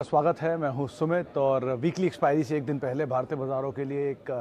स्वागत है। मैं हूं सुमित और वीकली एक्सपायरी से एक दिन पहले भारतीय बाजारों के लिए एक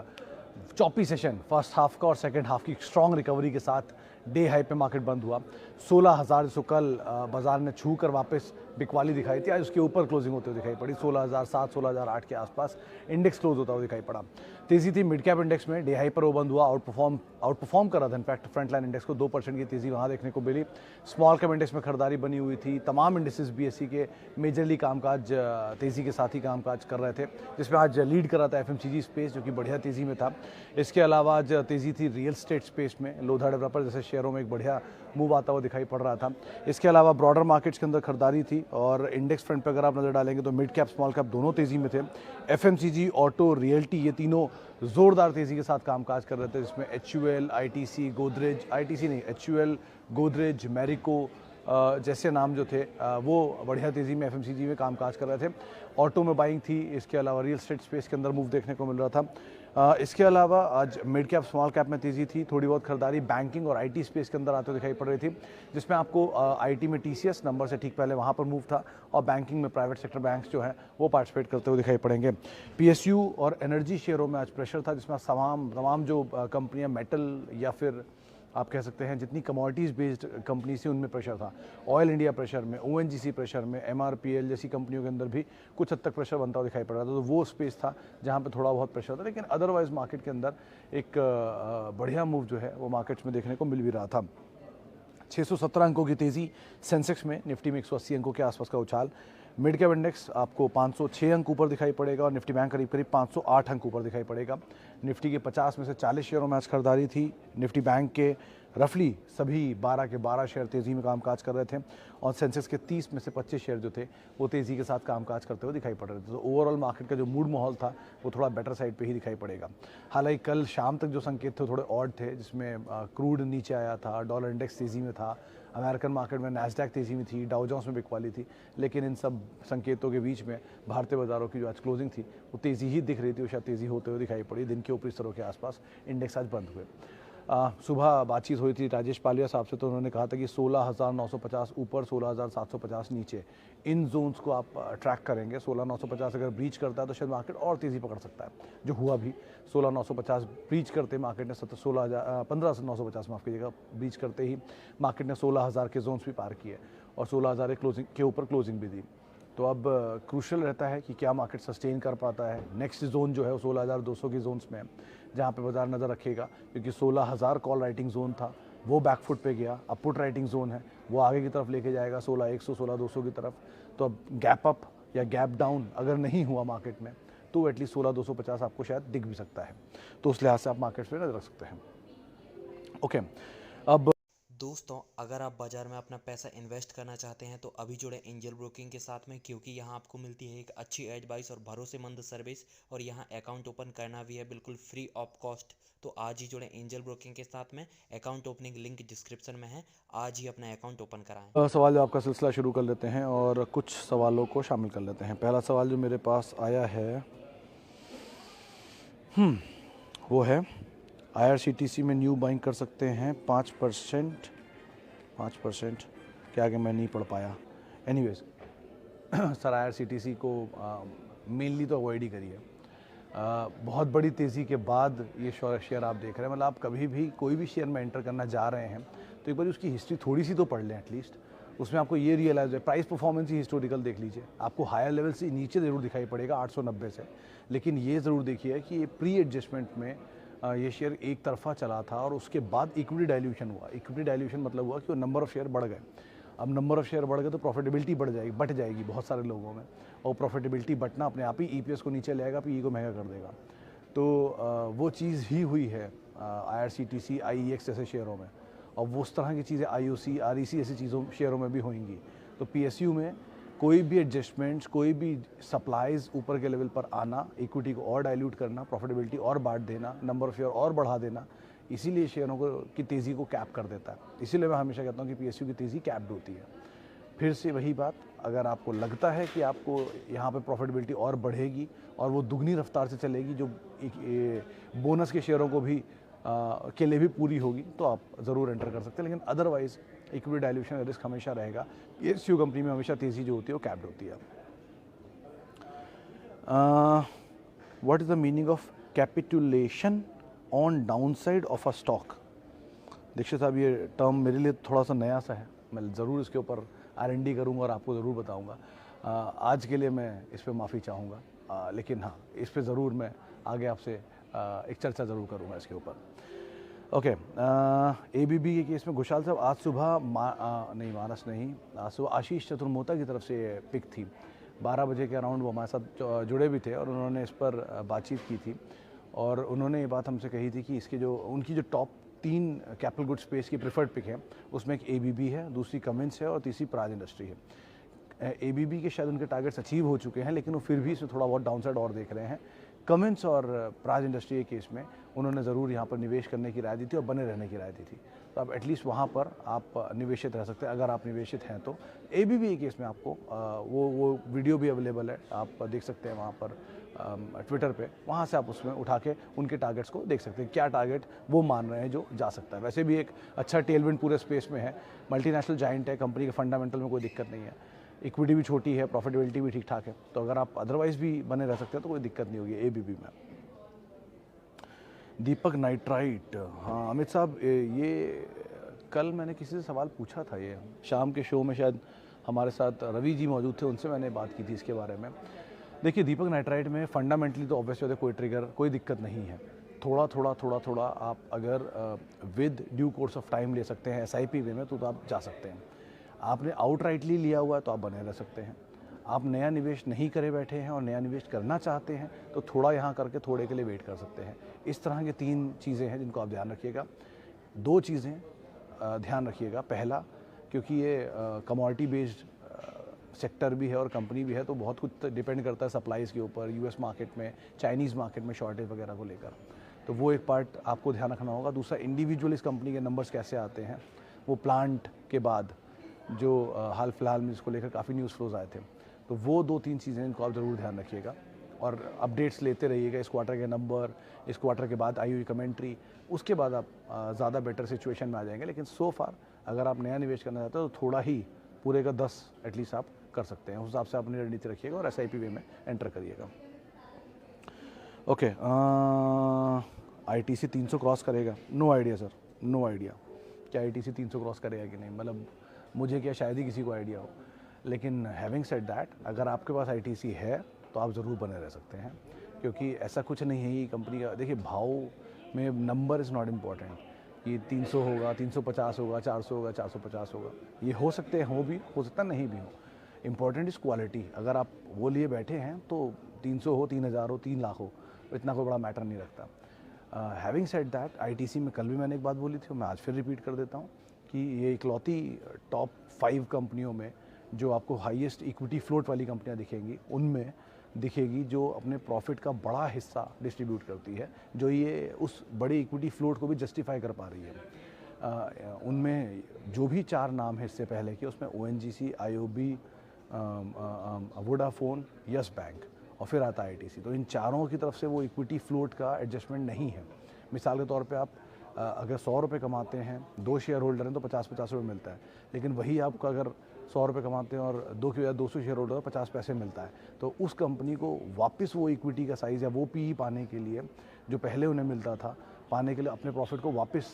चौपी सेशन फर्स्ट हाफ का और सेकंड हाफ की स्ट्रॉन्ग रिकवरी के साथ डे हाई पे मार्केट बंद हुआ। 16,000 जो कल बाजार ने छू कर वापस बिकवाली दिखाई थी, आज उसके ऊपर क्लोजिंग होते हुए दिखाई पड़ी। 16,007 16,008 के आसपास इंडेक्स क्लोज होता हुआ दिखाई पड़ा। तेजी थी मिड कैप इंडेक्स में, डे हाई पर वो बंद हुआ, आउटपरफॉर्म कर रहा था। इनफैक्ट फ्रंट लाइन इंडेक्स को 2% की तेजी वहाँ देखने को मिली। स्मॉल कैप इंडेक्स में खरीदारी बनी हुई थी। तमाम इंडेक्सेस बीएसई के मेजरली कामकाज तेजी के साथ ही कामकाज कर रहे थे, जिसमें आज लीड कर रहा था एफएमसीजी स्पेस, जो कि बढ़िया तेजी में था। इसके अलावा आज तेजी थी रियल स्टेट स्पेस में, लोधा डेवलपर जैसे शेयरों में एक बढ़िया मूव आता हुआ दिखाई पड़ रहा था। इसके अलावा ब्रॉडर मार्केट्स के अंदर खरीदारी थी और इंडेक्स फ्रंट पर अगर आप नजर डालेंगे तो मिड कैप स्मॉल कैप दोनों तेजी में थे। एफएमसीजी, ऑटो, रियल्टी ये तीनों जोरदार तेजी के साथ कामकाज कर रहे थे, जिसमें एचयूएल, आईटीसी, गोदरेज, आईटीसी नहीं एचयूएल, गोदरेज, मैरिको जैसे नाम जो थे वो बढ़िया तेज़ी में एफएमसीजी में कामकाज कर रहे थे। ऑटो में बाइंग थी। इसके अलावा रियल स्टेट स्पेस के अंदर मूव देखने को मिल रहा था। इसके अलावा आज मिड कैप स्मॉल कैप में तेज़ी थी। थोड़ी बहुत खरीदारी बैंकिंग और आईटी स्पेस के अंदर आते हुए दिखाई पड़ रही थी, जिसमें आपको आईटी में टीसीएस नंबर से ठीक पहले वहाँ पर मूव था और बैंकिंग में प्राइवेट सेक्टर बैंक्स जो हैं वो पार्टिसिपेट करते हुए दिखाई पड़ेंगे। पीएसयू और एनर्जी शेयरों में आज प्रेशर था, जिसमें तमाम जो कंपनियाँ मेटल या फिर आप कह सकते हैं जितनी कमोडिटीज़ बेस्ड कंपनी थी उनमें प्रेशर था। ऑयल इंडिया प्रेशर में, ओएनजीसी प्रेशर में, एमआरपीएल जैसी कंपनियों के अंदर भी कुछ हद तक प्रेशर बनता हुआ दिखाई पड़ रहा था। तो वो स्पेस था जहां पे थोड़ा बहुत प्रेशर था, लेकिन अदरवाइज मार्केट के अंदर एक बढ़िया मूव जो है वो मार्केट्स में देखने को मिल भी रहा था। 617 अंकों की तेज़ी सेंसेक्स में, निफ्टी में 180 अंकों के आसपास का उछाल। मिड कैप इंडेक्स आपको 506 अंक ऊपर दिखाई पड़ेगा और निफ्टी बैंक करीब 508 अंक ऊपर दिखाई पड़ेगा। निफ्टी के 50 में से 40 शेयरों में आज खरीदारी थी। निफ्टी बैंक के रफली सभी 12 के 12 शेयर तेज़ी में कामकाज कर रहे थे और सेंसेक्स के 30 में से 25 शेयर जो थे वो तेज़ी के साथ कामकाज करते हुए दिखाई पड़ रहे थे। तो ओवरऑल मार्केट का जो मूड माहौल था वो थोड़ा बेटर साइड पे ही दिखाई पड़ेगा। हालांकि कल शाम तक जो संकेत थे थोड़े ऑड थे, जिसमें क्रूड नीचे आया था, डॉलर इंडेक्स तेज़ी में था, अमेरिकन मार्केट में नैस्डैक तेज़ी में थी, डाउ जोन्स में बिकवाली थी। लेकिन इन सब संकेतों के बीच में भारतीय बाजारों की जो आज क्लोजिंग थी वो तेज़ी ही दिख रही थी, वो शायद तेज़ी होते हुए दिखाई पड़ी। दिन के ऊपरी स्तरों के आसपास इंडेक्स आज बंद हुए। सुबह बातचीत हुई थी राजेश पालिया साहब से, तो उन्होंने कहा था कि 16,950 ऊपर, 16,750 नीचे, इन जोन्स को आप ट्रैक करेंगे। 16,950 अगर ब्रीच करता है तो शायद मार्केट और तेज़ी पकड़ सकता है, जो हुआ भी। 16,950 ब्रीच करते मार्केट ने 15,950 माफ़ कीजिएगा, ब्रीच करते ही मार्केट ने 16,000 के जोन्स भी पार किए और 16,000 क्लोजिंग के ऊपर क्लोजिंग भी दी। तो अब क्रूशल रहता है कि क्या मार्केट सस्टेन कर पाता है। नेक्स्ट जोन जो है वो 16,200 की जोन्स में है, जहाँ पे बाजार नज़र रखेगा, क्योंकि 16,000 कॉल राइटिंग जोन था वो बैकफुट पे गया। अब पुट राइटिंग जोन है वो आगे की तरफ लेके जाएगा 16,100 16,200 की तरफ। तो अब गैप अप या गैप डाउन अगर नहीं हुआ मार्केट में तो एटलीस्ट 16,250 आपको शायद दिख भी सकता है। तो उस लिहाज से आप मार्केट पे नजर रख सकते हैं। ओके, अब दोस्तों, अगर आप बाज़ार में अपना पैसा इन्वेस्ट करना चाहते हैं तो अभी जुड़े एंजल ब्रोकिंग के साथ में, क्योंकि यहाँ आपको मिलती है एक अच्छी एडवाइस और भरोसेमंद सर्विस और यहाँ अकाउंट ओपन करना भी है बिल्कुल फ्री ऑफ कॉस्ट। तो आज ही जुड़े एंजल ब्रोकिंग के साथ में। अकाउंट ओपनिंग लिंक डिस्क्रिप्शन में है, आज ही अपना अकाउंट ओपन कराएं। सवाल जवाब का सिलसिला शुरू कर लेते हैं और कुछ सवालों को शामिल कर लेते हैं। पहला सवाल जो मेरे पास आया है वो है, आईआरसीटीसी में न्यू बाइंग कर सकते हैं 5% के आगे मैं नहीं पढ़ पाया। एनीवेज सर, आईआरसीटीसी को मेनली तो अवॉइड ही करिए। बहुत बड़ी तेज़ी के बाद ये शेयर आप देख रहे हैं, मतलब आप कभी भी कोई भी शेयर में एंटर करना जा रहे हैं तो एक बार उसकी हिस्ट्री थोड़ी सी तो पढ़ लें एटलीस्ट। उसमें आपको ये रियलाइज है, प्राइस परफॉर्मेंस ही हिस्टोरिकल देख लीजिए, आपको हायर लेवल से नीचे ज़रूर दिखाई पड़ेगा 890 से, लेकिन ये ज़रूर देखिए कि ये प्री एडजस्टमेंट में ये शेयर एक तरफा चला था और उसके बाद इक्विटी डाइल्यूशन हुआ। इक्विटी डाइल्यूशन मतलब हुआ कि वो नंबर ऑफ़ शेयर बढ़ गए। अब नंबर ऑफ़ शेयर बढ़ गए तो प्रॉफिटेबिलिटी बट जाएगी बहुत सारे लोगों में, और प्रॉफिटेबिलिटी बटना अपने आप ही ईपीएस को नीचे ले आएगा, पीई को महंगा कर देगा। तो वो चीज़ ही हुई है आईआरसीटीसी, आईईएक्स जैसे शेयरों में, और वो उस तरह की चीज़ें आईओसी, आरईसी ऐसी चीज़ों शेयरों में भी होंगी। तो पीएसयू में कोई भी एडजस्टमेंट्स, कोई भी सप्लाईज ऊपर के लेवल पर आना, इक्विटी को और डाइल्यूट करना, प्रॉफिटेबिलिटी और बांट देना, नंबर ऑफ शेयर और बढ़ा देना, इसीलिए शेयरों को की तेज़ी को कैप कर देता है। इसीलिए मैं हमेशा कहता हूँ कि पीएसयू की तेज़ी कैप्ड होती है। फिर से वही बात, अगर आपको लगता है कि आपको यहाँ पे प्रॉफिटेबिलिटी और बढ़ेगी और वो दुगनी रफ्तार से चलेगी, जो बोनस के शेयरों को भी के लिए भी पूरी होगी, तो आप ज़रूर एंटर कर सकते हैं। लेकिन अदरवाइज इक्विटी डाइल्यूशन रिस्क हमेशा रहेगा। पीएसयू कंपनी में हमेशा तेज़ी जो होती है वो कैप्ड होती है। What is the meaning of capitulation on down side of a stock? Dikshit साहब, ये टर्म मेरे लिए थोड़ा सा नया सा है, मैं ज़रूर इसके ऊपर R&D करूँगा और आपको ज़रूर बताऊँगा। आज के लिए मैं इस पर माफ़ी चाहूँगा, लेकिन हाँ, इस पर ज़रूर मैं आगे आपसे एक चर्चा ज़रूर करूँगा इसके ऊपर। ओके, ABB के केस में घोषाल साहब, आज सुबह आज सुबह आशीष चतुर्मोता की तरफ से पिक थी, 12 बजे के अराउंड वो हमारे साथ जुड़े भी थे और उन्होंने इस पर बातचीत की थी और उन्होंने ये बात हमसे कही थी कि इसके जो उनकी जो टॉप 3 कैपिटल गुड स्पेस की प्रेफर्ड पिक है, उसमें एक ABB है, दूसरी कमिंस है और तीसरी प्राज इंडस्ट्री है। ABB के शायद उनके टारगेट्स अचीव हो चुके हैं, लेकिन वो फिर भी इसमें थोड़ा बहुत डाउनसाइड और देख रहे हैं। कमिंस और प्राज इंडस्ट्री के केस में उन्होंने ज़रूर यहाँ पर निवेश करने की राय दी थी और बने रहने की राय दी थी, तो आप एटलीस्ट वहाँ पर आप निवेशित रह सकते हैं अगर आप निवेशित हैं तो। ABB के केस में आपको वो वीडियो भी अवेलेबल है, आप देख सकते हैं वहाँ पर ट्विटर पे, वहाँ से आप उसमें उठा के उनके टारगेट्स को देख सकते हैं, क्या टारगेट वो मान रहे हैं जो जा सकता है। वैसे भी एक अच्छा टेलविंड पूरे स्पेस में है, मल्टीनेशनल जाइंट है, कंपनी के फंडामेंटल में कोई दिक्कत नहीं है, इक्विटी भी छोटी है, प्रॉफिटेबिलिटी भी ठीक ठाक है, तो अगर आप अदरवाइज भी बने रह सकते हैं तो कोई दिक्कत नहीं होगी ABB में। दीपक नाइट्राइट, हाँ अमित साहब, ये कल मैंने किसी से सवाल पूछा था, ये शाम के शो में शायद हमारे साथ रवि जी मौजूद थे, उनसे मैंने बात की थी इसके बारे में। देखिए, दीपक नाइट्राइट में फंडामेंटली तो ऑब्वियसली कोई ट्रिगर, कोई दिक्कत नहीं है। थोड़ा आप अगर with due course of time ले सकते हैं SIP वे में तो आप जा सकते हैं। आपने आउटराइटली लिया हुआ है तो आप बने रह सकते हैं। आप नया निवेश नहीं करे बैठे हैं और नया निवेश करना चाहते हैं तो थोड़ा यहाँ करके थोड़े के लिए वेट कर सकते हैं। इस तरह की 3 चीज़ें हैं जिनको आप ध्यान रखिएगा। 2 चीज़ें ध्यान रखिएगा, पहला, क्योंकि ये कमोडिटी बेस्ड सेक्टर भी है और कंपनी भी है, तो बहुत कुछ डिपेंड करता है सप्लाईज़ के ऊपर, US मार्केट में, चाइनीज़ मार्केट में शॉर्टेज वगैरह को लेकर, तो वो एक पार्ट आपको ध्यान रखना होगा। दूसरा, इंडिविजुअल इस कंपनी के नंबर्स कैसे आते हैं, वो प्लांट के बाद जो हाल फिलहाल में इसको लेकर काफ़ी न्यूज़ फ्लोज आए थे, तो वो 2-3 चीज़ें इनको आप ज़रूर ध्यान रखिएगा और अपडेट्स लेते रहिएगा, इस क्वार्टर के नंबर, इस क्वार्टर के बाद आई हुई कमेंट्री, उसके बाद आप ज़्यादा बेटर सिचुएशन में आ जाएंगे। लेकिन सो फार अगर आप नया निवेश करना चाहते हो तो थोड़ा ही, पूरे का 10 एटलीस्ट आप कर सकते हैं, उस हिसाब से अपनी रणनीति रखिएगा और SIP वे में एंटर करिएगा। ओके, ITC 300 क्रॉस करेगा? No idea sir, no idea क्या ITC 300 क्रॉस करेगा कि नहीं, मतलब मुझे क्या, शायद ही किसी को आइडिया हो। लेकिन हैविंग सेड दैट, अगर आपके पास ITC है तो आप ज़रूर बने रह सकते हैं, क्योंकि ऐसा कुछ नहीं है ये कंपनी का। देखिए, भाव में नंबर इज़ नॉट इम्पॉर्टेंट कि 300 होगा, 350 होगा, 400 होगा, 450 होगा, ये हो सकते हैं, हो सकता नहीं भी हो। Important is quality. अगर आप वो लिए बैठे हैं तो 300 हो, 3000 हो, 3 लाख हो, इतना कोई बड़ा मैटर नहीं रखता। हैविंग सेड दैट, ITC में कल भी मैंने एक बात बोली थी, मैं आज फिर रिपीट कर देता हूँ कि ये इकलौती टॉप 5 कंपनियों में जो आपको हाईएस्ट इक्विटी फ्लोट वाली कंपनियां दिखेंगी, उनमें दिखेगी जो अपने प्रॉफिट का बड़ा हिस्सा डिस्ट्रीब्यूट करती है, जो ये उस बड़ी इक्विटी फ्लोट को भी जस्टिफाई कर पा रही है। उनमें जो भी 4 नाम हैं इससे पहले के, उसमें ONGC, IOB, Vodafone, yes bank और फिर आता है ITC। तो इन चारों की तरफ से वो इक्विटी फ्लोट का एडजस्टमेंट नहीं है। मिसाल के तौर पे आप अगर 100 रुपये कमाते हैं, 2 शेयर होल्डर हैं तो 50-50 रुपये मिलता है, लेकिन वही आपको अगर 100 रुपये कमाते हैं और 2 की बजाय 200 शेयर होल्डर 50 पैसे मिलता है, तो उस कंपनी को वापस वो इक्विटी का साइज़ या वो PE पाने के लिए, जो पहले उन्हें मिलता था, पाने के लिए अपने प्रॉफिट को वापस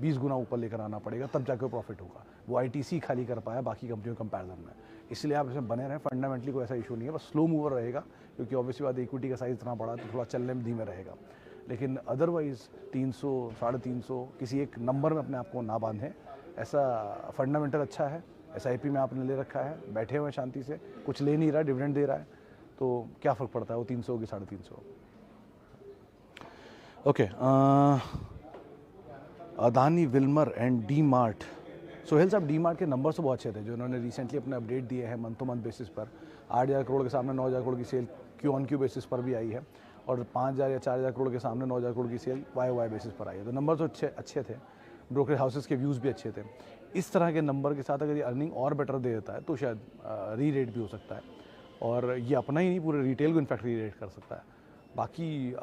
20 गुना ऊपर लेकर आना पड़ेगा, तब जाकर प्रॉफिट होगा। वो ITC खाली कर पाया बाकी कंपनियों के कंपैरिजन में। इसलिए आप इसमें बने रहें, फंडामेंटली कोई ऐसा इशू नहीं है, बस स्लो मूवर रहेगा, क्योंकि ऑब्वियसली बात इक्विटी का साइज़ इतना बड़ा तो थोड़ा चलने में धीमे रहेगा। लेकिन अदरवाइज़ 300, 350 किसी एक नंबर में अपने आप को ना बांधें, ऐसा फंडामेंटल अच्छा है, SIP में आपने ले रखा है, बैठे हुए शांति से, कुछ ले नहीं रहा, डिविडेंड दे रहा है, तो क्या फ़र्क पड़ता है वो 300 की 350। Okay, Adani Wilmer and D-Mart। Sohail साहब, D-Mart के नंबर्स तो बहुत अच्छे थे जो उन्होंने रिसेंटली अपने अपडेट दिए हैं मंथ टू मंथ बेसिस पर। 8000 करोड़ के सामने 9000 करोड़ की सेल Q-on-Q बेसिस पर भी आई है और 5000 या 4000 करोड़ के सामने 9000 करोड़ की सेल YoY बेसिस पर आई है। तो नंबर तो अच्छे थे, ब्रोकरेज हाउसेस के व्यूज़ भी अच्छे थे। इस तरह के नंबर के साथ अगर ये अर्निंग और बेटर दे देता है तो शायद री रेट भी हो सकता है, और ये अपना ही नहीं पूरे रिटेल को इनफैक्ट री रेट कर सकता है। बाकी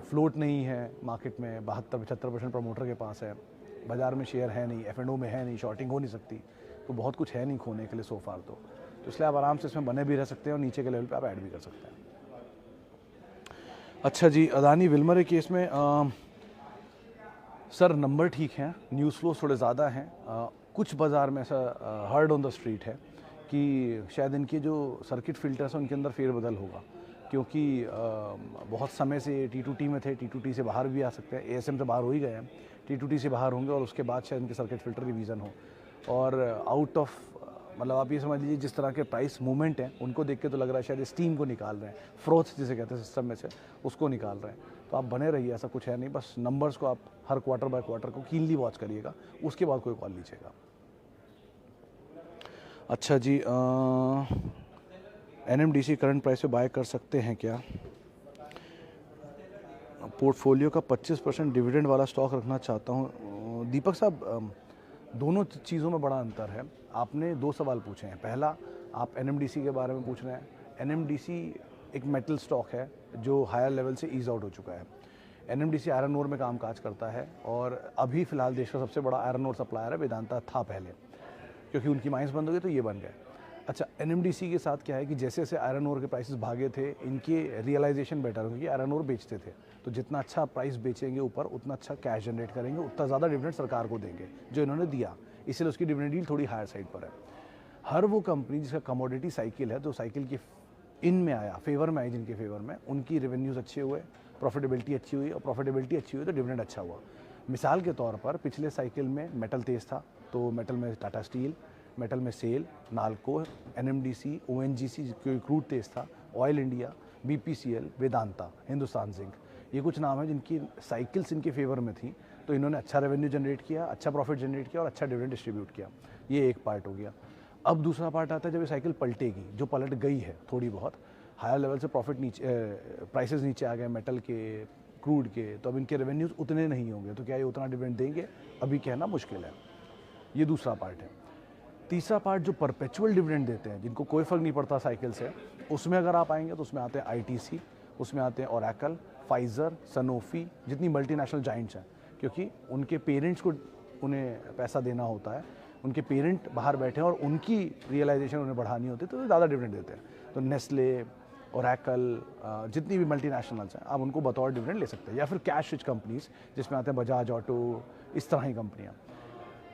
फ्लोट नहीं है मार्केट में, 72-75% प्रमोटर के पास है, बाज़ार में शेयर है नहीं, F&O में है नहीं, शॉर्टिंग हो नहीं सकती, तो बहुत कुछ है नहीं खोने के लिए सो फार तो इसलिए आप आराम से इसमें बने भी रह सकते हैं और नीचे के लेवल पे आप ऐड भी कर सकते हैं। अच्छा जी, अदानी विल्मर के केस में सर नंबर ठीक हैं, न्यूज़ फ्लो थोड़े ज़्यादा हैं। कुछ बाज़ार में ऐसा हर्ड ऑन द स्ट्रीट है कि शायद इनके जो सर्किट फिल्टर्स हैं उनके अंदर फेरबदल होगा, क्योंकि बहुत समय से T2T में थे, T2T से बाहर भी आ सकते हैं, ASM से बाहर हो ही गए हैं, T2T से बाहर होंगे और उसके बाद शायद इनके सर्किट फिल्टर रिवीजन हो। और आउट ऑफ मतलब आप ये समझ लीजिए जिस तरह के प्राइस मूवमेंट हैं उनको देख के तो लग रहा है शायद स्टीम को निकाल रहे हैं, फ्रोथ जिसे कहते हैं सिस्टम में से, उसको निकाल रहे हैं। तो आप बने रहिए, ऐसा कुछ है नहीं, बस नंबर्स को आप हर क्वार्टर बाय क्वार्टर को कीनली वॉच करिएगा, उसके बाद कोई कॉल लीजिएगा। अच्छा जी, NMDC करंट प्राइस पे बाय कर सकते हैं क्या? पोर्टफोलियो का 25% डिविडेंड वाला स्टॉक रखना चाहता हूँ। दीपक साहब, दोनों चीज़ों में बड़ा अंतर है। आपने दो सवाल पूछे हैं। पहला, आप NMDC के बारे में पूछ रहे हैं। NMDC एक मेटल स्टॉक है जो हायर लेवल से ईज आउट हो चुका है। NMDC आयरन ओर में कामकाज करता है और अभी फ़िलहाल देश का सबसे बड़ा आयरन ओर सप्लायर है। वेदांता था पहले, क्योंकि उनकी माइंस बंद हो गई तो ये बन गए। अच्छा, NMDC के साथ क्या है कि जैसे जैसे आयरन ओर के प्राइसेस भागे थे, इनके रियलाइजेशन बेटर हो, क्योंकि आयरन ओर बेचते थे, तो जितना अच्छा प्राइस बेचेंगे ऊपर उतना अच्छा कैश जनरेट करेंगे, उतना ज़्यादा डिविडेंड सरकार को देंगे जो इन्होंने दिया, इसलिए उसकी डिविडेंड यील्ड थोड़ी हायर साइड पर है। हर वो कंपनी जिसका कमोडिटी साइकिल है, तो साइकिल की इन में आया, फेवर में आई, जिनके फेवर में, उनकी रेवेन्यूज़ अच्छे हुए, प्रॉफिटेबिलिटी अच्छी हुई, और प्रॉफिटेबिलिटी अच्छी हुई तो डिविडेंड अच्छा हुआ। मिसाल के तौर पर पिछले साइकिल में मेटल तेज था, तो मेटल में टाटा स्टील, मेटल में SAIL, Nalco, NMDC, ONGC crude तेज था, Oil India, BPCL, Vedanta, Hindustan Zinc, ये कुछ नाम है जिनकी साइकिल्स इनके फेवर में थी, तो इन्होंने अच्छा रेवेन्यू जनरेट किया, अच्छा प्रॉफिट जनरेट किया और अच्छा डिविडेंड डिस्ट्रीब्यूट किया। ये एक पार्ट हो गया। अब दूसरा पार्ट आता है जब ये साइकिल पलटेगी, जो पलट गई है थोड़ी बहुत, हायर लेवल से प्रॉफिट नीचे, प्राइसेस नीचे आ गए मेटल के, क्रूड के, तो अब इनके रेवेन्यूज़ उतने नहीं होंगे, तो क्या ये उतना डिविडेंड देंगे, अभी कहना मुश्किल है। ये दूसरा पार्ट है। तीसरा पार्ट जो परपेचुअल डिविडेंड देते हैं, जिनको कोई फ़र्क नहीं पड़ता साइकिल से, उसमें अगर आप आएंगे तो उसमें आते हैं ITC, उसमें आते हैं ओरेकल, फाइज़र, सनोफी, जितनी मल्टीनेशनल जाइंट्स हैं, क्योंकि उनके पेरेंट्स को उन्हें पैसा देना होता है, उनके पेरेंट बाहर बैठे हैं और उनकी रियलाइजेशन उन्हें बढ़ानी होती है, तो ज़्यादा डिविडेंड देते हैं। तो नेस्ले, ओरेकल, जितनी भी मल्टीनेशनल्स हैं, आप उनको बतौर डिविडेंड ले सकते हैं, या फिर कैश रिच कंपनीज जिसमें आते हैं बजाज ऑटो, इस तरह की कंपनियाँ।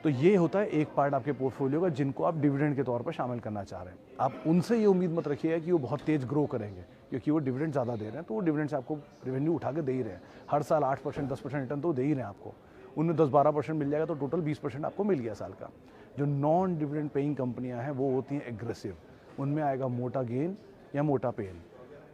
तो ये होता है एक पार्ट आपके पोर्टफोलियो का जिनको आप डिविडेंड के तौर पर शामिल करना चाह रहे हैं। आप उनसे ये उम्मीद मत रखिएगा कि वो बहुत तेज़ ग्रो करेंगे, क्योंकि वो डिविडेंड ज़्यादा दे रहे हैं, तो वो डिविडेंड से आपको रेवेन्यू उठा के दे ही रहे हैं। हर साल 8%, 10% रिटर्न तो दे ही रहे हैं आपको। उनमें 10-12% मिल जाएगा तो टोटल 20% आपको मिल गया साल का। जो नॉन डिविडेंड पेइंग कंपनियाँ हैं वो होती हैं एग्रेसिव, उनमें आएगा मोटा गेन या मोटा पेन,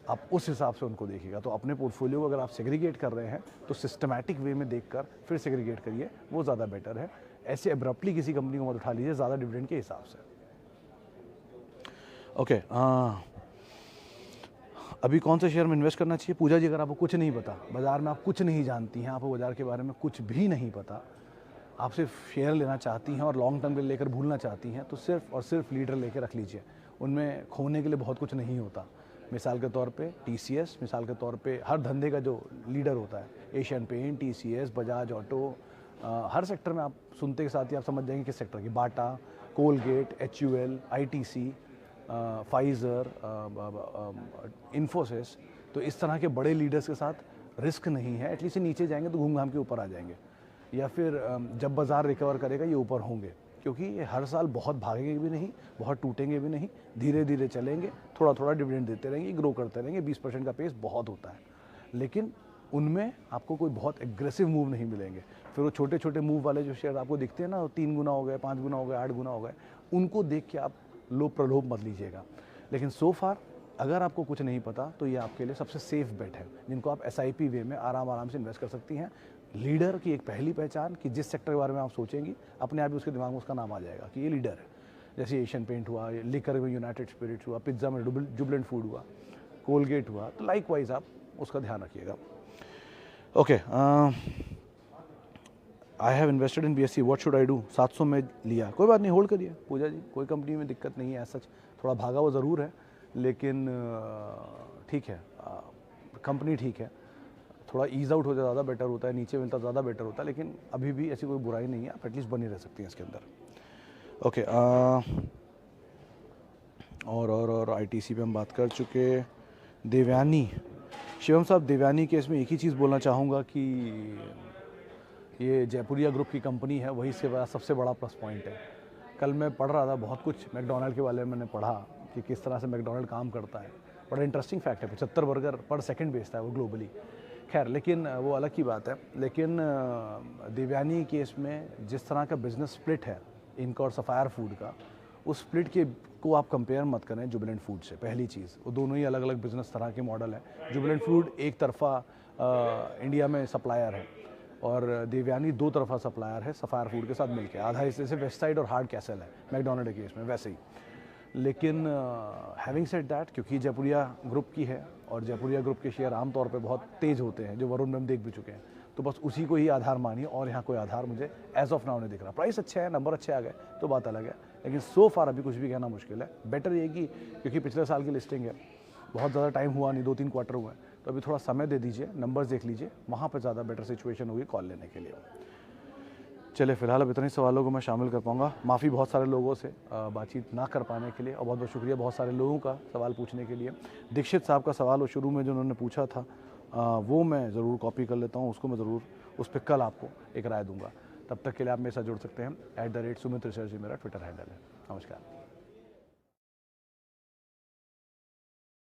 आप उस हिसाब से उनको देखिएगा। तो अपने पोर्टफोलियो को अगर आप सेग्रीगेट कर रहे हैं तो सिस्टमैटिक वे में देखकर फिर सेग्रीगेट करिए, वो ज़्यादा बेटर है। ऐसे एब्रप्टली किसी कंपनी को मत उठा लीजिए ज़्यादा डिविडेंड के हिसाब से। ओके, अभी कौन से शेयर में इन्वेस्ट करना चाहिए? पूजा जी, अगर आपको कुछ नहीं पता, बाज़ार में आप कुछ नहीं जानती हैं, आपको बाज़ार के बारे में कुछ भी नहीं पता, आप सिर्फ शेयर लेना चाहती हैं और लॉन्ग टर्म के लिए लेकर भूलना चाहती हैं, तो सिर्फ और सिर्फ लीडर लेकर रख लीजिए। उनमें खोने के लिए बहुत कुछ नहीं होता। मिसाल के तौर पे TCS, मिसाल के तौर पे हर धंधे का जो लीडर होता है, Asian Paint, TCS, Bajaj Auto, हर सेक्टर में आप सुनते के साथ ही आप समझ जाएंगे किस सेक्टर की, Bata, Colgate, HUL, ITC, Pfizer, Infosys. तो इस तरह के बड़े लीडर्स के साथ रिस्क नहीं है, एटलीस्ट नीचे जाएंगे तो घूम घाम के ऊपर आ जाएंगे, या फिर जब बाज़ार रिकवर करेगा ये ऊपर होंगे, क्योंकि ये हर साल बहुत भागेंगे भी नहीं, बहुत टूटेंगे भी नहीं, धीरे धीरे चलेंगे, थोड़ा थोड़ा डिविडेंड देते रहेंगे, ग्रो करते रहेंगे। 20% का पेस बहुत होता है, लेकिन उनमें आपको कोई बहुत एग्रेसिव मूव नहीं मिलेंगे। फिर वो छोटे छोटे मूव वाले जो शेयर आपको दिखते हैं ना, 3 गुना हो गए, 5 गुना हो गए, 8 गुना हो गए, उनको देख के आप लोभ प्रलोभ मत लीजिएगा। लेकिन सो फार अगर आपको कुछ नहीं पता तो ये आपके लिए सबसे सेफ बेट है, जिनको आप SIP वे में आराम से इन्वेस्ट कर सकती हैं। लीडर की एक पहली पहचान कि जिस सेक्टर के बारे में आप सोचेंगी, अपने आप ही उसके दिमाग में उसका नाम आ जाएगा कि ये लीडर है। जैसे एशियन पेंट हुआ, लिकर में यूनाइटेड स्पिरिट्स हुआ, पिज्ज़ा में जुबलेंट फूड हुआ, कोलगेट हुआ, तो लाइकवाइज आप उसका ध्यान रखिएगा। Okay, I have invested in BSE, what should I do? 700 में लिया, कोई बात नहीं, होल्ड करिए पूजा जी, कोई कंपनी में दिक्कत नहीं है। सच थोड़ा भागा वो ज़रूर है, लेकिन ठीक है, कंपनी ठीक है, थोड़ा ईज आउट हो जाए ज़्यादा बेटर होता है, नीचे मिलता ज़्यादा बेटर होता है, लेकिन अभी भी ऐसी कोई बुराई नहीं है, आप एटलीस्ट बनी रह सकती हैं इसके अंदर। ओके, और ITC पे हम बात कर चुके। देवयानी, शिवम साहब, देवयानी केस में एक ही चीज़ बोलना चाहूँगा कि ये जयपुरिया ग्रुप की कंपनी है, वही से सबसे बड़ा प्लस पॉइंट है। कल मैं पढ़ रहा था बहुत कुछ मैकडोनल्ड के बारे में, मैंने पढ़ा कि किस तरह से मैकडोनल्ड काम करता है। बड़ा इंटरेस्टिंग फैक्ट है, 75 बर्गर पर सेकंड बेचता है वो ग्लोबली। खैर, लेकिन वो अलग की बात है। लेकिन देवयानी केस में जिस तरह का बिजनेस स्प्लिट है इनका और सफ़ायर फूड का, उस स्प्लिट के को आप कंपेयर मत करें जुबिलेंट फूड से। पहली चीज़, वो दोनों ही अलग अलग बिजनेस तरह के मॉडल हैं। जुबिलेंट फूड एक तरफा इंडिया में सप्लायर है और देवयानी दो तरफा सप्लायर है सफ़ायर फूड के साथ मिलकर। आधा हिस्से से वेस्ट साइड और हार्ड कैसल है मैकडोनल्ड के केस में, वैसे ही। लेकिन हैविंग सेड दैट, क्योंकि जयपुरिया ग्रुप की है और जयपुरिया ग्रुप के शेयर आमतौर पे बहुत तेज़ होते हैं, जो वरुण में हम देख भी चुके हैं, तो बस उसी को ही आधार मानिए। और यहाँ कोई आधार मुझे एज ऑफ नाउ नहीं दिख रहा। प्राइस अच्छे हैं, नंबर अच्छे आ गए तो बात अलग है, लेकिन सो फार अभी कुछ भी कहना मुश्किल है। बेटर ये कि क्योंकि पिछले साल की लिस्टिंग है, बहुत ज़्यादा टाइम हुआ नहीं, 2-3 क्वार्टर हुए हैं, तो अभी थोड़ा समय दे दीजिए, नंबर्स देख लीजिए, वहाँ पर ज़्यादा बेटर सिचुएशन होगी कॉल लेने के लिए। चलिए, फिलहाल अब इतने सवालों को मैं शामिल कर पाऊँगा। माफ़ी बहुत सारे लोगों से बातचीत ना कर पाने के लिए, और बहुत बहुत शुक्रिया बहुत सारे लोगों का सवाल पूछने के लिए। दीक्षित साहब का सवाल वो शुरू में जो उन्होंने पूछा था, वो मैं ज़रूर कॉपी कर लेता हूँ, उसको मैं ज़रूर उस पर कल आपको एक राय दूंगा। तब तक के लिए आप मेरे साथ जुड़ सकते हैं। @Sumit Research मेरा ट्विटर हैंडल है। नमस्कार।